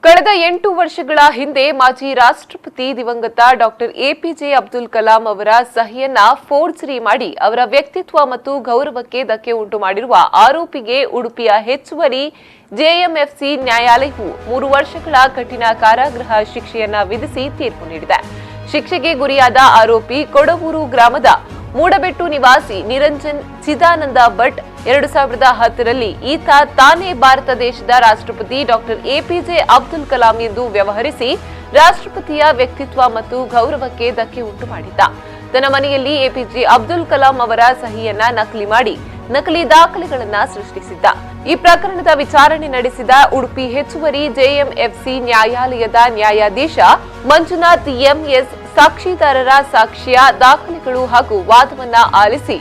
ಕಳೆದ 8 ವರ್ಷಗಳ ಹಿಂದೆ ಮಾಜಿ ರಾಷ್ಟ್ರಪತಿ ದಿವಂಗತ ಡಾಕ್ಟರ್ ಎಪಿಜೆ ಅಬ್ದುಲ್ ಕಲಾಂ ಅವರ ಸಹಿಯನ್ನ ಫೋರ್ಜರಿ ಮಾಡಿ ಅವರ ವ್ಯಕ್ತಿತ್ವ ಮತ್ತು ಗೌರವಕ್ಕೆ ಧಕ್ಕೆ ಉಂಟು ಮಾಡಿರುವ ಆರೋಪಿಗೆ ಉಡುಪಿಯ ಹೆಚ್ಚುವರಿ ಜೆಎಂಎಫ್ಸಿ ನ್ಯಾಯಾಲಯವು 3 ವರ್ಷಗಳ ಕಠಿಣ ಕಾರಾಗೃಹ ಶಿಕ್ಷೆಯನ್ನ ವಿಧಿಸಿ ತೀರ್ಪು ನೀಡಿದೆ. ಶಿಕ್ಷೆಗೆ ಗುರಿಯಾದ ಆರೋಪಿ ಕೊಡವೂರು ಗ್ರಾಮದ ಮೂಡಬೆಟ್ಟು ನಿವಾಸಿ ನಿರಂಜನ್ ಚಿದಾನಂದ ಭಟ್ 2010ರಲ್ಲಿ ಈತ ತಾನೇ ಭಾರತ ದೇಶದ ರಾಷ್ಟ್ರಪತಿ ಡಾಕ್ಟರ್ ಎಪಿಜೆ ಅಬ್ದುಲ್ ಕಲಾಂ ಎಂದು ವ್ಯವಹರಿಸಿ ರಾಷ್ಟ್ರಪತಿಯ ವ್ಯಕ್ತಿತ್ವ ಮತ್ತು ಗೌರವಕ್ಕೆ ಧಕ್ಕೆ ಉಂಟು ಮಾಡಿದ್ದ. ತನ್ನ ಮನೆಯಲ್ಲಿ ಎಪಿಜೆ ಅಬ್ದುಲ್ ಕಲಾಂ ಅವರ ಸಹಿಯನ್ನ ನಕಲಿ ಮಾಡಿ ನಕಲಿ ದಾಖಲೆಗಳನ್ನ ಸೃಷ್ಟಿಸಿದ್ದ. ಈ ಪ್ರಕರಣದ ವಿಚಾರಣೆ ನಡೆಸಿದ ಉಡುಪಿ ಹೆಚ್ಚುವರಿ ಜೆಎಂಎಫ್ಸಿ ನ್ಯಾಯಾಲಯದ ನ್ಯಾಯಾಧೀಶ ಮಂಜುನಾಥ್ ಎಂಎಸ್ ಸಾಕ್ಷಿದಾರರ ಸಾಕ್ಷ್ಯ ದಾಖಲೆಗಳು ಹಾಗೂ ವಾದವನ್ನ ಆಲಿಸಿ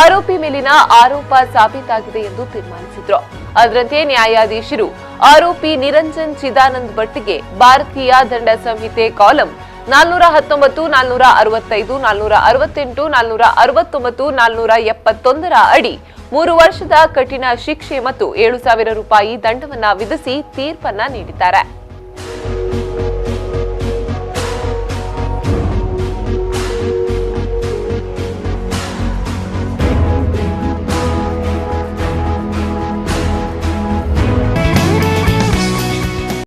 ಆರೋಪಿ ಮೇಲಿನ ಆರೋಪ ಸಾಬೀತಾಗಿದೆ ಎಂದು ತೀರ್ಮಾನಿಸಿದ್ರು. ಅದರಂತೆ ನ್ಯಾಯಾಧೀಶರು ಆರೋಪಿ ನಿರಂಜನ್ ಚಿದಾನಂದ್ ಭಟ್ಗೆ ಭಾರತೀಯ ದಂಡ ಸಂಹಿತೆ ಕಾಲಂ 419, 465, 468, 469, 471 ಅಡಿ 3 ವರ್ಷದ ಕಠಿಣ ಶಿಕ್ಷೆ ಮತ್ತು 7,000 ರೂಪಾಯಿ ದಂಡವನ್ನ ವಿಧಿಸಿ ತೀರ್ಪನ್ನ ನೀಡಿದ್ದಾರೆ.